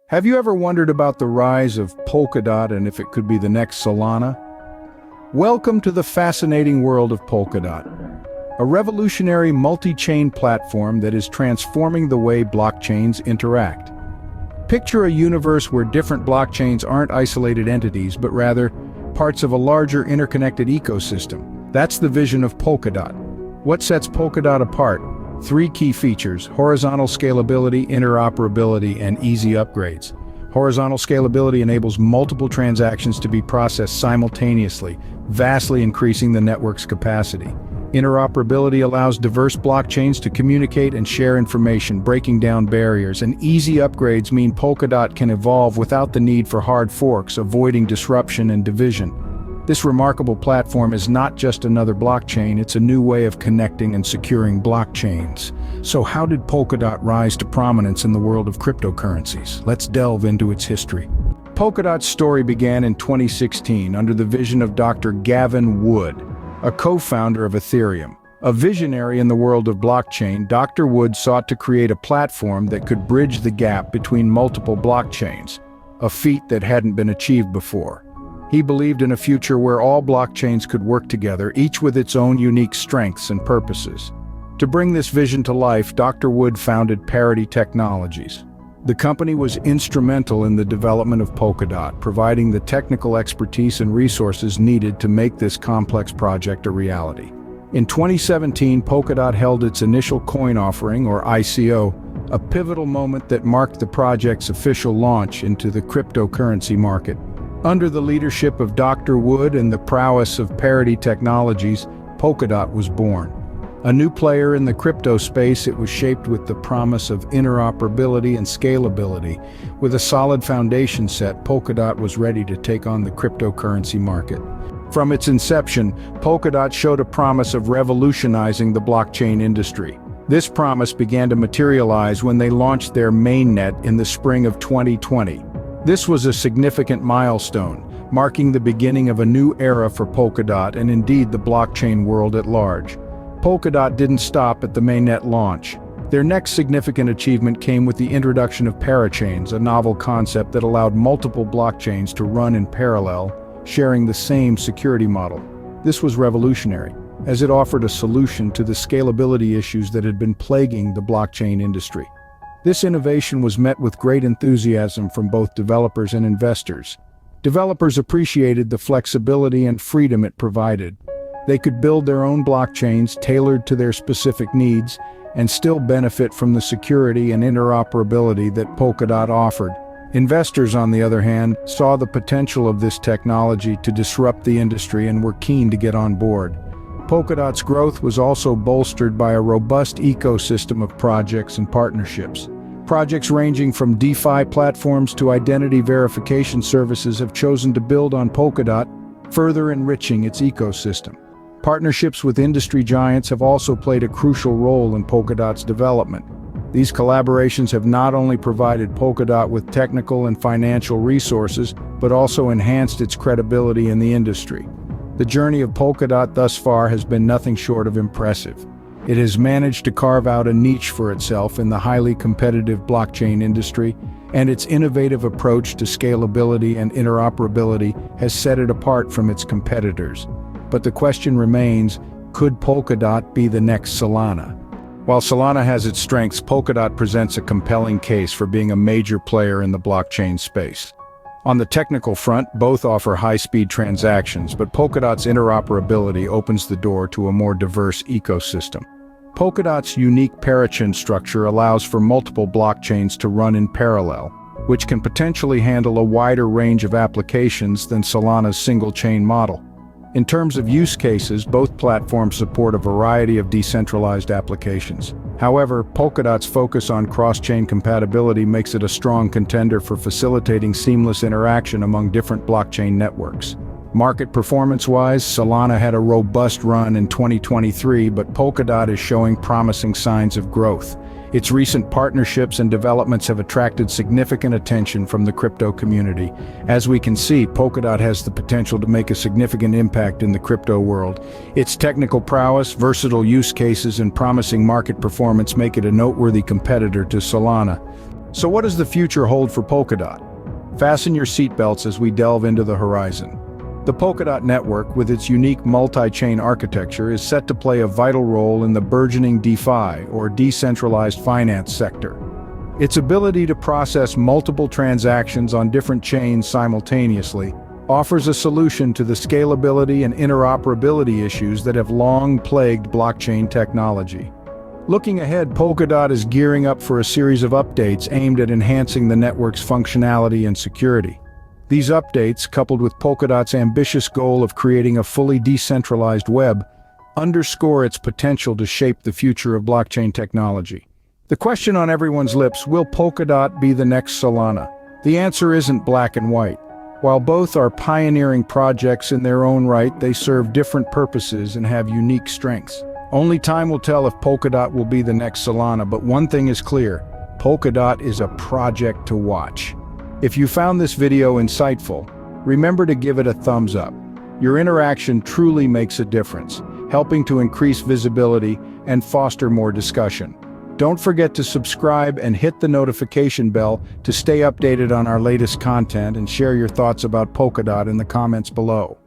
Have you ever wondered about the rise of Polkadot and if it could be the next Solana? Welcome to the fascinating world of Polkadot, a revolutionary multi-chain platform that is transforming the way blockchains interact. Picture a universe where different blockchains aren't isolated entities, but rather parts of a larger interconnected ecosystem. That's the vision of Polkadot. What sets Polkadot apart? Three key features: horizontal scalability, interoperability, and easy upgrades. Horizontal scalability enables multiple transactions to be processed simultaneously, vastly increasing the network's capacity. Interoperability allows diverse blockchains to communicate and share information, breaking down barriers, and easy upgrades mean Polkadot can evolve without the need for hard forks, avoiding disruption and division. This remarkable platform is not just another blockchain, it's a new way of connecting and securing blockchains. So how did Polkadot rise to prominence in the world of cryptocurrencies? Let's delve into its history. Polkadot's story began in 2016 under the vision of Dr. Gavin Wood, a co-founder of Ethereum. A visionary in the world of blockchain, Dr. Wood sought to create a platform that could bridge the gap between multiple blockchains, a feat that hadn't been achieved before. He believed in a future where all blockchains could work together, each with its own unique strengths and purposes. To bring this vision to life, Dr. Wood founded Parity Technologies. The company was instrumental in the development of Polkadot, providing the technical expertise and resources needed to make this complex project a reality. In 2017, Polkadot held its initial coin offering, or ICO, a pivotal moment that marked the project's official launch into the cryptocurrency market. Under the leadership of Dr. Wood and the prowess of Parity Technologies, Polkadot was born. A new player in the crypto space, it was shaped with the promise of interoperability and scalability. With a solid foundation set, Polkadot was ready to take on the cryptocurrency market. From its inception, Polkadot showed a promise of revolutionizing the blockchain industry. This promise began to materialize when they launched their mainnet in the spring of 2020. This was a significant milestone, marking the beginning of a new era for Polkadot and indeed the blockchain world at large. Polkadot didn't stop at the mainnet launch. Their next significant achievement came with the introduction of parachains, a novel concept that allowed multiple blockchains to run in parallel, sharing the same security model. This was revolutionary, as it offered a solution to the scalability issues that had been plaguing the blockchain industry. This innovation was met with great enthusiasm from both developers and investors. Developers appreciated the flexibility and freedom it provided. They could build their own blockchains tailored to their specific needs and still benefit from the security and interoperability that Polkadot offered. Investors, on the other hand, saw the potential of this technology to disrupt the industry and were keen to get on board. Polkadot's growth was also bolstered by a robust ecosystem of projects and partnerships. Projects ranging from DeFi platforms to identity verification services have chosen to build on Polkadot, further enriching its ecosystem. Partnerships with industry giants have also played a crucial role in Polkadot's development. These collaborations have not only provided Polkadot with technical and financial resources, but also enhanced its credibility in the industry. The journey of Polkadot thus far has been nothing short of impressive. It has managed to carve out a niche for itself in the highly competitive blockchain industry, and its innovative approach to scalability and interoperability has set it apart from its competitors. But the question remains, could Polkadot be the next Solana? While Solana has its strengths, Polkadot presents a compelling case for being a major player in the blockchain space. On the technical front, both offer high-speed transactions, but Polkadot's interoperability opens the door to a more diverse ecosystem. Polkadot's unique parachain structure allows for multiple blockchains to run in parallel, which can potentially handle a wider range of applications than Solana's single-chain model. In terms of use cases, both platforms support a variety of decentralized applications. However, Polkadot's focus on cross-chain compatibility makes it a strong contender for facilitating seamless interaction among different blockchain networks. Market performance-wise, Solana had a robust run in 2023, but Polkadot is showing promising signs of growth. Its recent partnerships and developments have attracted significant attention from the crypto community. As we can see, Polkadot has the potential to make a significant impact in the crypto world. Its technical prowess, versatile use cases, and promising market performance make it a noteworthy competitor to Solana. So what does the future hold for Polkadot? Fasten your seatbelts as we delve into the horizon. The Polkadot network, with its unique multi-chain architecture, is set to play a vital role in the burgeoning DeFi, or decentralized finance sector. Its ability to process multiple transactions on different chains simultaneously offers a solution to the scalability and interoperability issues that have long plagued blockchain technology. Looking ahead, Polkadot is gearing up for a series of updates aimed at enhancing the network's functionality and security. These updates, coupled with Polkadot's ambitious goal of creating a fully decentralized web, underscore its potential to shape the future of blockchain technology. The question on everyone's lips: will Polkadot be the next Solana? The answer isn't black and white. While both are pioneering projects in their own right, they serve different purposes and have unique strengths. Only time will tell if Polkadot will be the next Solana, but one thing is clear: Polkadot is a project to watch. If you found this video insightful, remember to give it a thumbs up. Your interaction truly makes a difference, helping to increase visibility and foster more discussion. Don't forget to subscribe and hit the notification bell to stay updated on our latest content, and share your thoughts about Polkadot in the comments below.